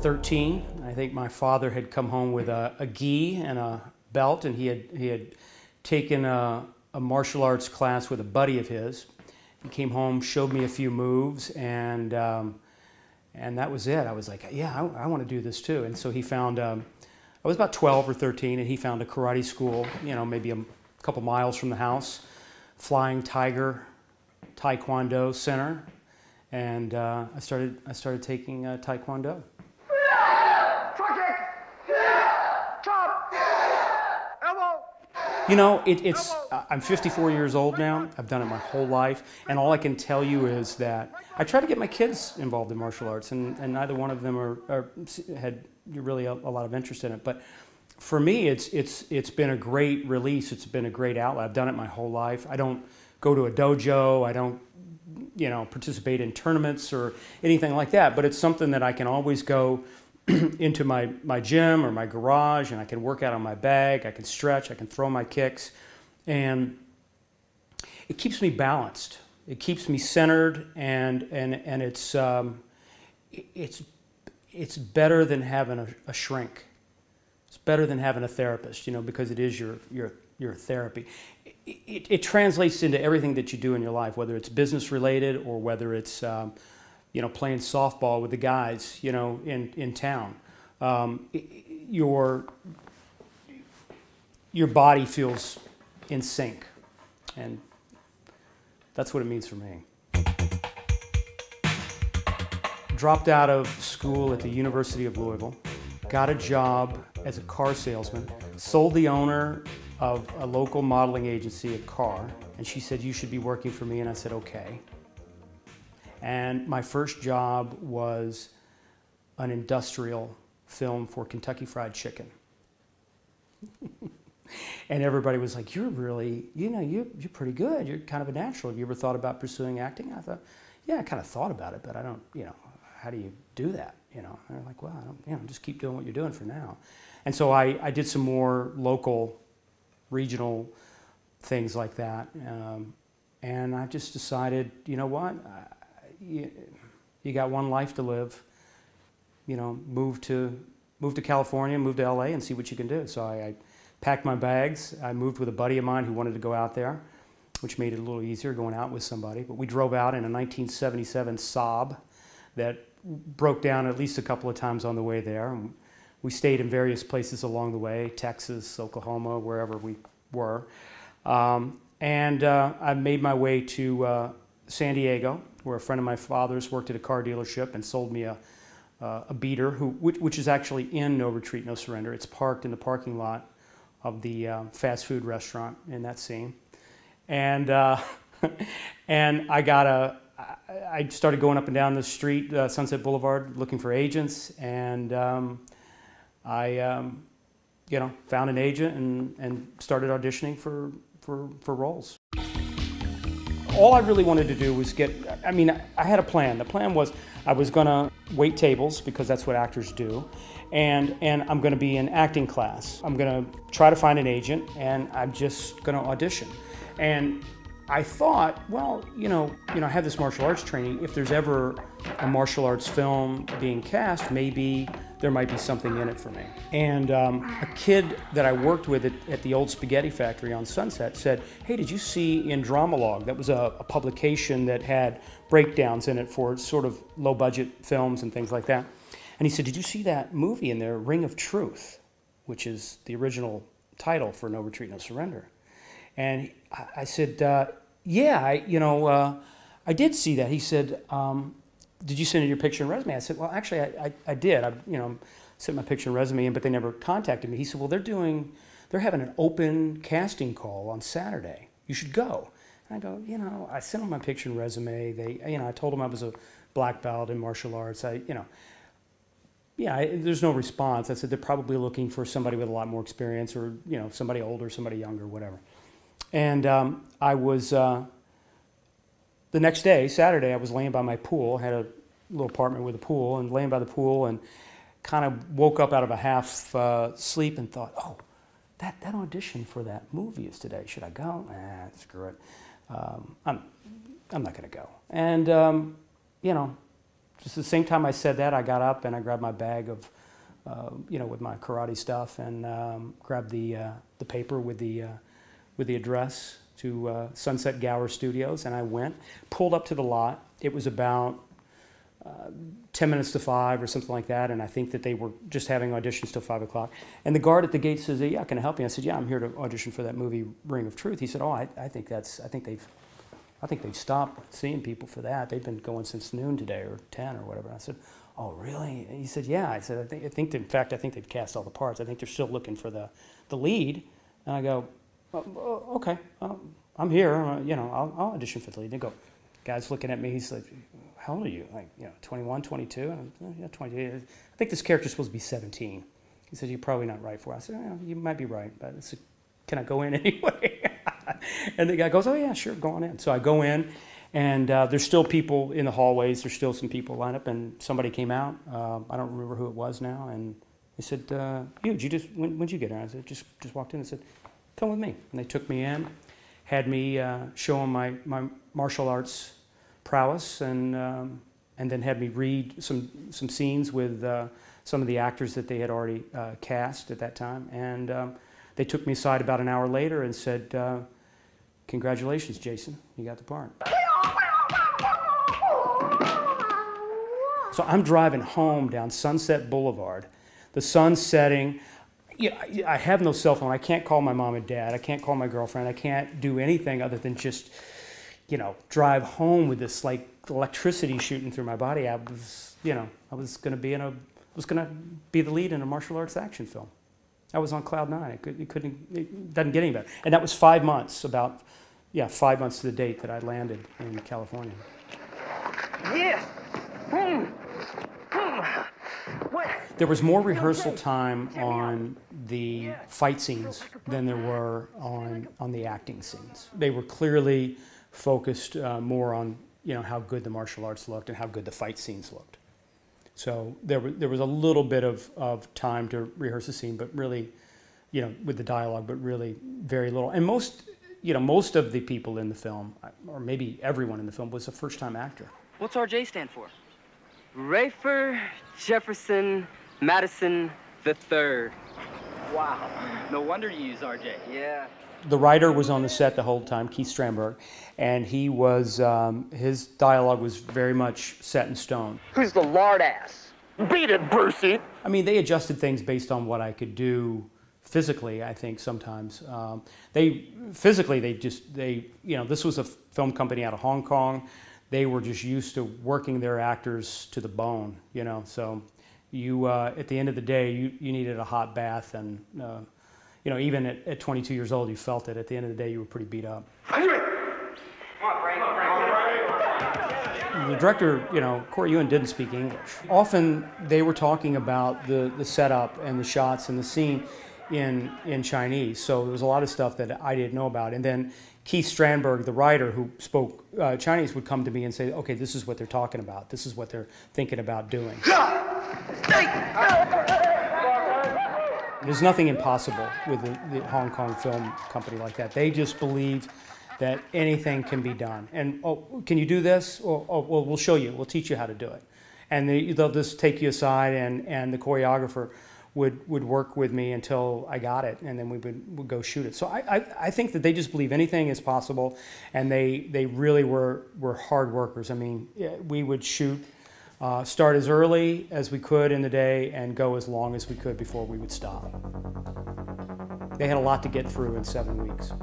13. I think my father had come home with a gi and a belt, and he had taken a martial arts class with a buddy of his. He came home, showed me a few moves, and that was it. I was like, yeah, I want to do this too. And so he found, I was about 12 or 13, and he found a karate school, you know, maybe a couple miles from the house, Flying Tiger Taekwondo Center, and I started taking Taekwondo. You know, I'm 54 years old now. I've done it my whole life, and all I can tell you is that I try to get my kids involved in martial arts, and neither one of them had really a lot of interest in it. But for me, it's been a great release. It's been a great outlet. I've done it my whole life. I don't go to a dojo. I don't, you know, participate in tournaments or anything like that. But it's something that I can always go into my gym or my garage, and I can work out on my bag, I can stretch, I can throw my kicks, and it keeps me balanced. It keeps me centered, and it's better than having a shrink. It's better than having a therapist, you know, because it is your therapy. It translates into everything that you do in your life, whether it's business related or whether it's you know, playing softball with the guys, you know, in town. Your body feels in sync, and that's what it means for me. Dropped out of school at the University of Louisville, got a job as a car salesman, sold the owner of a local modeling agency a car, and she said, "You should be working for me," and I said, "Okay." And my first job was an industrial film for Kentucky Fried Chicken. And everybody was like, "You're really, you know, you're pretty good. You're kind of a natural. Have you ever thought about pursuing acting?" I thought, "Yeah, I kind of thought about it, but I don't, you know, how do you do that?" You know, and they're like, "Well, I don't, you know, just keep doing what you're doing for now." And so I did some more local, regional things like that. And I just decided, you know what? You got one life to live, you know, move to California, move to LA and see what you can do. So I packed my bags. I moved with a buddy of mine who wanted to go out there, which made it a little easier going out with somebody. But we drove out in a 1977 Saab that broke down at least a couple of times on the way there. And we stayed in various places along the way, Texas, Oklahoma, wherever we were. I made my way to San Diego, where a friend of my father's worked at a car dealership and sold me a beater, which is actually in No Retreat, No Surrender. It's parked in the parking lot of the fast food restaurant in that scene. And and I started going up and down the street, Sunset Boulevard, looking for agents, and you know, found an agent and started auditioning for roles. All I really wanted to do was I had a plan. The plan was I was gonna wait tables, because that's what actors do, and I'm gonna be in acting class. I'm gonna try to find an agent, and I'm just gonna audition. And I thought, well, you know, I have this martial arts training. If there's ever a martial arts film being cast, maybe there might be something in it for me. And a kid that I worked with at the old spaghetti factory on Sunset said, "Hey, did you see in Dramalog?" That was a publication that had breakdowns in it for sort of low-budget films and things like that. And he said, "Did you see that movie in there, Ring of Truth?" which is the original title for No Retreat, No Surrender. And I said, "Yeah, I did see that." He said, "Did you send in your picture and resume?" I said, "Well, actually, I did. I sent my picture and resume in, but they never contacted me." He said, "Well, they're having an open casting call on Saturday. You should go." And I go, I sent them my picture and resume. I told them I was a black belt in martial arts. There's no response. I said, "They're probably looking for somebody with a lot more experience, or somebody older, somebody younger, whatever." And I was, the next day, Saturday, I was laying by my pool. I had a little apartment with a pool, and laying by the pool, and kind of woke up out of a half sleep and thought, "Oh, that audition for that movie is today. Should I go? Screw it. I'm not going to go." And, just the same time I said that, I got up and I grabbed my bag of, you know, with my karate stuff, and grabbed the paper with the address to Sunset Gower Studios, and I went, pulled up to the lot. It was about 10 minutes to 5 or something like that, and I think that they were just having auditions till 5 o'clock. And the guard at the gate says, "Yeah, can I help you?" I said, "Yeah, I'm here to audition for that movie Ring of Truth." He said, "Oh, I think they've stopped seeing people for that. They've been going since noon today, or 10 or whatever." I said, "Oh, really?" And he said, "Yeah." I said, I think in fact, I think they've cast all the parts. I think they're still looking for the lead." And I go, "Okay, I'm here. You know, I'll audition for the lead." They go, guy's looking at me. He's like, "How old are you?" Like, you know, 21, 22? And I'm, "Yeah, 28. I think this character's supposed to be 17. He said, "You're probably not right for it." I said, "Yeah, you might be right, but can I go in anyway?" And the guy goes, "Oh, yeah, sure, go on in." So I go in, and there's still people in the hallways. There's still some people lined up, and somebody came out. I don't remember who it was now, and they said, when'd you get here?" I said, just walked in and said, "Come with me." And they took me in, had me show them my martial arts prowess, and then had me read some scenes with some of the actors that they had already cast at that time. And they took me aside about an hour later and said, "Congratulations, Jason, you got the part." So I'm driving home down Sunset Boulevard. The sun's setting. Yeah, I have no cell phone. I can't call my mom and dad. I can't call my girlfriend. I can't do anything other than just, you know, drive home with this like electricity shooting through my body. I was, you know, I was going to be the lead in a martial arts action film. I was on cloud nine. It doesn't get any better. And that was 5 months, 5 months to the date that I landed in California. Yes. What? There was more rehearsal time on the fight scenes than there were on the acting scenes. They were clearly focused more on, you know, how good the martial arts looked and how good the fight scenes looked. So there was a little bit of time to rehearse a scene, but really, you know, with the dialogue, but really very little. And most of the people in the film, or maybe everyone in the film, was a first-time actor. What's RJ stand for? Rayford Jefferson Madison III. Wow. No wonder you use RJ. Yeah. The writer was on the set the whole time, Keith Strandberg, and he was, his dialogue was very much set in stone. Who's the lard ass? Beat it, Brucey! I mean, they adjusted things based on what I could do physically, I think, sometimes. You know, this was a film company out of Hong Kong. They were just used to working their actors to the bone, you know, so you, at the end of the day, you needed a hot bath, and you know, even at 22 years old, you felt it. At the end of the day, you were pretty beat up. The director, you know, Corey Ewan, didn't speak English. Often they were talking about the setup and the shots and the scene in Chinese, so there was a lot of stuff that I didn't know about. And then Keith Strandberg, the writer who spoke Chinese, would come to me and say, "Okay, this is what they're talking about. This is what they're thinking about doing." There's nothing impossible with the Hong Kong film company like that. They just believe that anything can be done. And, "Oh, can you do this?" "Oh, well, we'll show you. We'll teach you how to do it." And they'll just take you aside, and the choreographer would work with me until I got it, and then we would go shoot it. So I think that they just believe anything is possible, and they really were hard workers. I mean, we would shoot, start as early as we could in the day and go as long as we could before we would stop. They had a lot to get through in 7 weeks.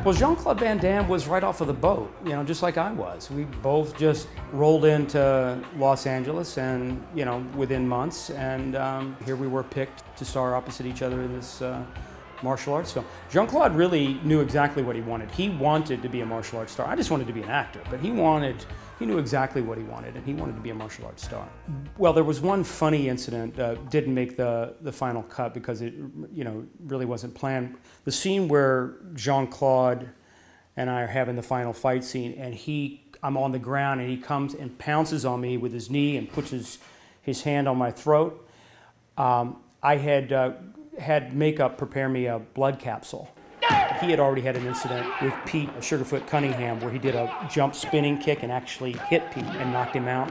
Well, Jean-Claude Van Damme was right off of the boat, you know, just like I was. We both just rolled into Los Angeles, and, you know, within months, and here we were picked to star opposite each other in this martial arts film. Jean-Claude really knew exactly what he wanted. He wanted to be a martial arts star. I just wanted to be an actor, but he knew exactly what he wanted, and he wanted to be a martial arts star. Well, there was one funny incident that didn't make the final cut because it, you know, really wasn't planned. The scene where Jean-Claude and I are having the final fight scene, and I'm on the ground, and he comes and pounces on me with his knee and puts his hand on my throat. I had makeup prepare me a blood capsule. He had already had an incident with Pete Sugarfoot Cunningham where he did a jump spinning kick and actually hit Pete and knocked him out.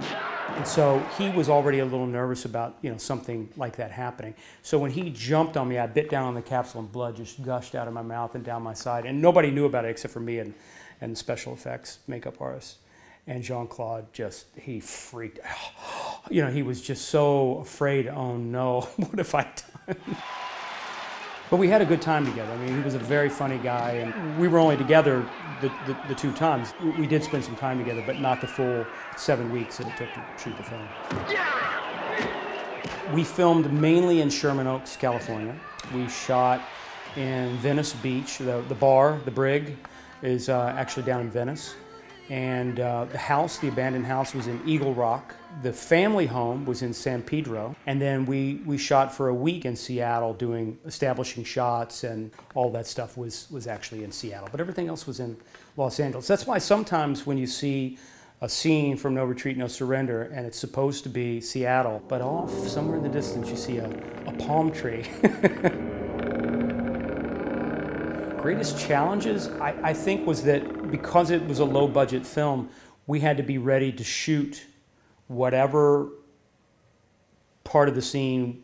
And so he was already a little nervous about, something like that happening. So when he jumped on me, I bit down on the capsule and blood just gushed out of my mouth and down my side. And nobody knew about it except for me and the special effects makeup artist. And Jean-Claude he freaked out. He was just so afraid, oh no, what have I done? But we had a good time together. I mean, he was a very funny guy, and we were only together the 2 times. We did spend some time together, but not the full 7 weeks that it took to shoot the film. We filmed mainly in Sherman Oaks, California. We shot in Venice Beach. The bar, the Brig, is actually down in Venice. And the abandoned house, was in Eagle Rock. The family home was in San Pedro. And then we shot for a week in Seattle doing establishing shots, and all that stuff was actually in Seattle. But everything else was in Los Angeles. That's why sometimes when you see a scene from No Retreat, No Surrender, and it's supposed to be Seattle, but off somewhere in the distance you see a palm tree. Greatest challenges, I think, was that because it was a low-budget film, we had to be ready to shoot whatever part of the scene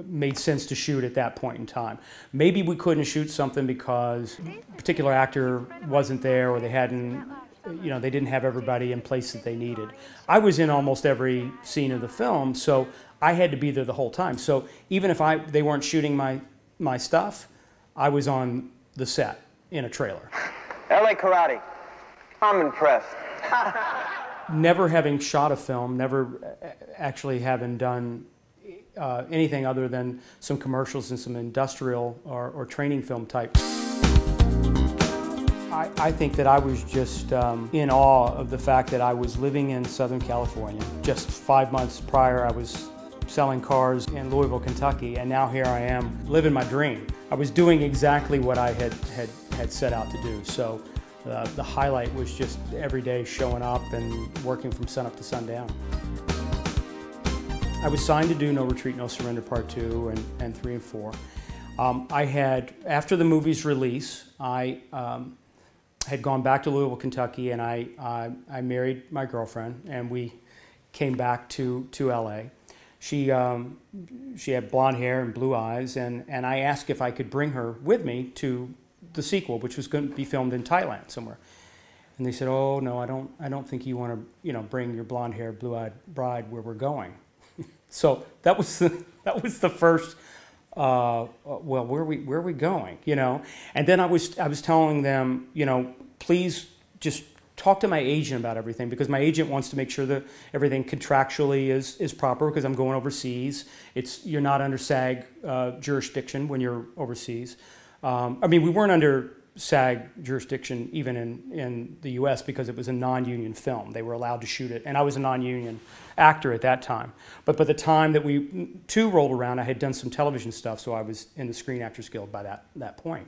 made sense to shoot at that point in time. Maybe we couldn't shoot something because a particular actor wasn't there, or they didn't have everybody in place that they needed. I was in almost every scene of the film, so I had to be there the whole time. So even if they weren't shooting my stuff, I was on the set in a trailer. LA Karate. I'm impressed. Never having shot a film, never actually having done anything other than some commercials and some industrial or training film type. I think that I was just in awe of the fact that I was living in Southern California. Just 5 months prior, I was selling cars in Louisville, Kentucky, and now here I am living my dream. I was doing exactly what I had set out to do. So the highlight was just every day showing up and working from sunup to sundown. I was signed to do No Retreat, No Surrender Part 2 and 3 and 4. After the movie's release, I had gone back to Louisville, Kentucky, and I married my girlfriend, and we came back to LA. She had blonde hair and blue eyes, and I asked if I could bring her with me to the sequel, which was going to be filmed in Thailand somewhere. And they said, "Oh no, I don't think you want to, bring your blonde-haired, blue-eyed bride where we're going." So that was the first. Well, where are we going? And then I was telling them, please just talk to my agent about everything, because my agent wants to make sure that everything contractually is proper, because I'm going overseas. You're not under SAG jurisdiction when you're overseas. I mean, we weren't under SAG jurisdiction even in the U.S. because it was a non-union film. They were allowed to shoot it, and I was a non-union actor at that time. But by the time that we 2 rolled around, I had done some television stuff, so I was in the Screen Actors Guild by that point.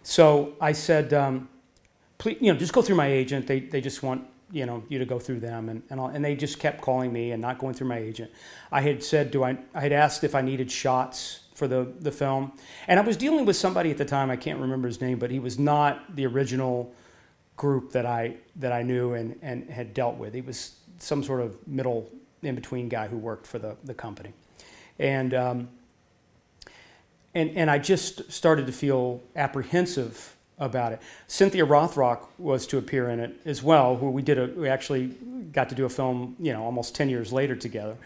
So I said, please, just go through my agent. They just want you to go through them, and they just kept calling me and not going through my agent. I had said, I had asked if I needed shots for the film, and I was dealing with somebody at the time, I can't remember his name, but he was not the original group that I knew and had dealt with. He was some sort of middle in between guy who worked for the company, and I just started to feel apprehensive about it. Cynthia Rothrock was to appear in it as well, who we actually got to do a film, almost 10 years later together.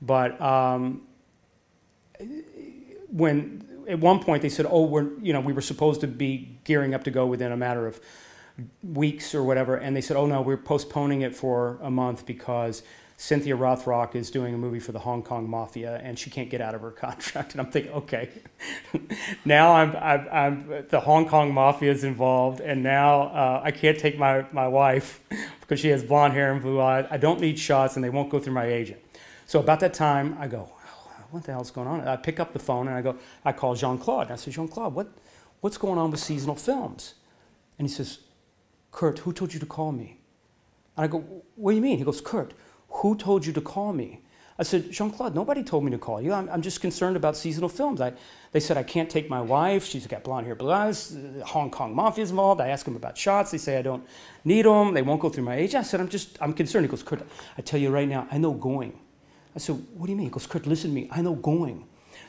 But when at one point they said, "Oh, we were supposed to be gearing up to go within a matter of weeks or whatever," and they said, "Oh no, we're postponing it for a month because Cynthia Rothrock is doing a movie for the Hong Kong Mafia and she can't get out of her contract." And I'm thinking, okay, now I'm the Hong Kong Mafia is involved, and now I can't take my wife because she has blonde hair and blue eyes. I don't need shots, and they won't go through my agent. So about that time, I go, what the hell's going on? And I pick up the phone and I call Jean-Claude. And I said, "Jean-Claude, what's going on with seasonal films?" And he says, "Kurt, who told you to call me?" And I go, "What do you mean?" He goes, "Kurt, who told you to call me?" I said, Jean-Claude, nobody told me to call you. I'm just concerned about seasonal films. They said I can't take my wife. She's got blonde hair, blue eyes. Hong Kong Mafia's involved. I ask them about shots. They say I don't need them. They won't go through my agent. I said, I'm concerned. He goes, Kurt, I tell you right now, I know going. I said, what do you mean? He goes, Kurt, listen to me. I know going.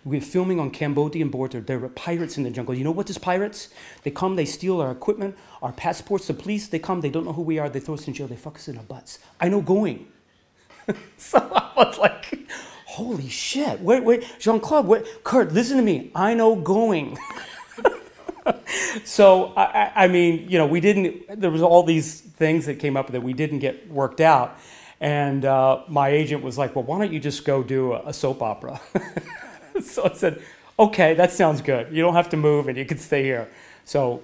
We're filming on Cambodian border. There are pirates in the jungle. You know what, these pirates? They come, they steal our equipment, our passports. The police, they come, they don't know who we are. They throw us in jail. They fuck us in our butts. I know going. So I was like, holy shit. Wait, Jean-Claude, Kurt, listen to me. I know going. So, I mean, you know, there was all these things that came up that we didn't get worked out. And my agent was like, well, why don't you just go do a soap opera? So I said, okay, that sounds good. You don't have to move and you can stay here. So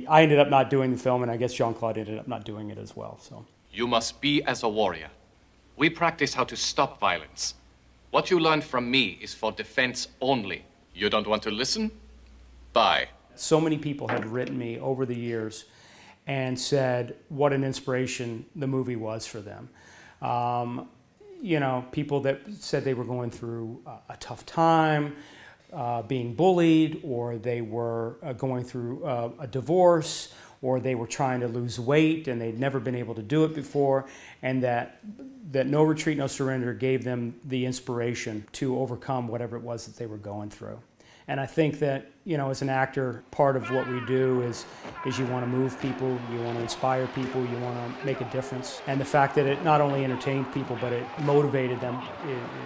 I ended up not doing the film, and I guess Jean-Claude ended up not doing it as well. So you must be as a warrior. We practice how to stop violence. What you learned from me is for defense only. You don't want to listen? Bye. So many people have written me over the years and said what an inspiration the movie was for them. You know, people that said they were going through a tough time, being bullied, or they were going through a divorce, or they were trying to lose weight and they'd never been able to do it before, and that No Retreat, No Surrender gave them the inspiration to overcome whatever it was that they were going through. And I think that, you know, as an actor, part of what we do is you want to move people, you want to inspire people, you want to make a difference. And the fact that it not only entertained people, but it motivated them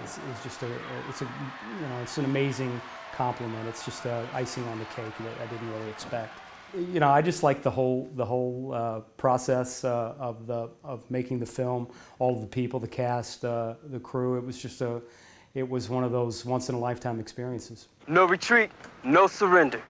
is just it's an amazing compliment. It's just icing on the cake that I didn't really expect. You know, I just like the whole process of making the film, all of the people, the cast, the crew. It was one of those once-in-a-lifetime experiences. No retreat, no surrender.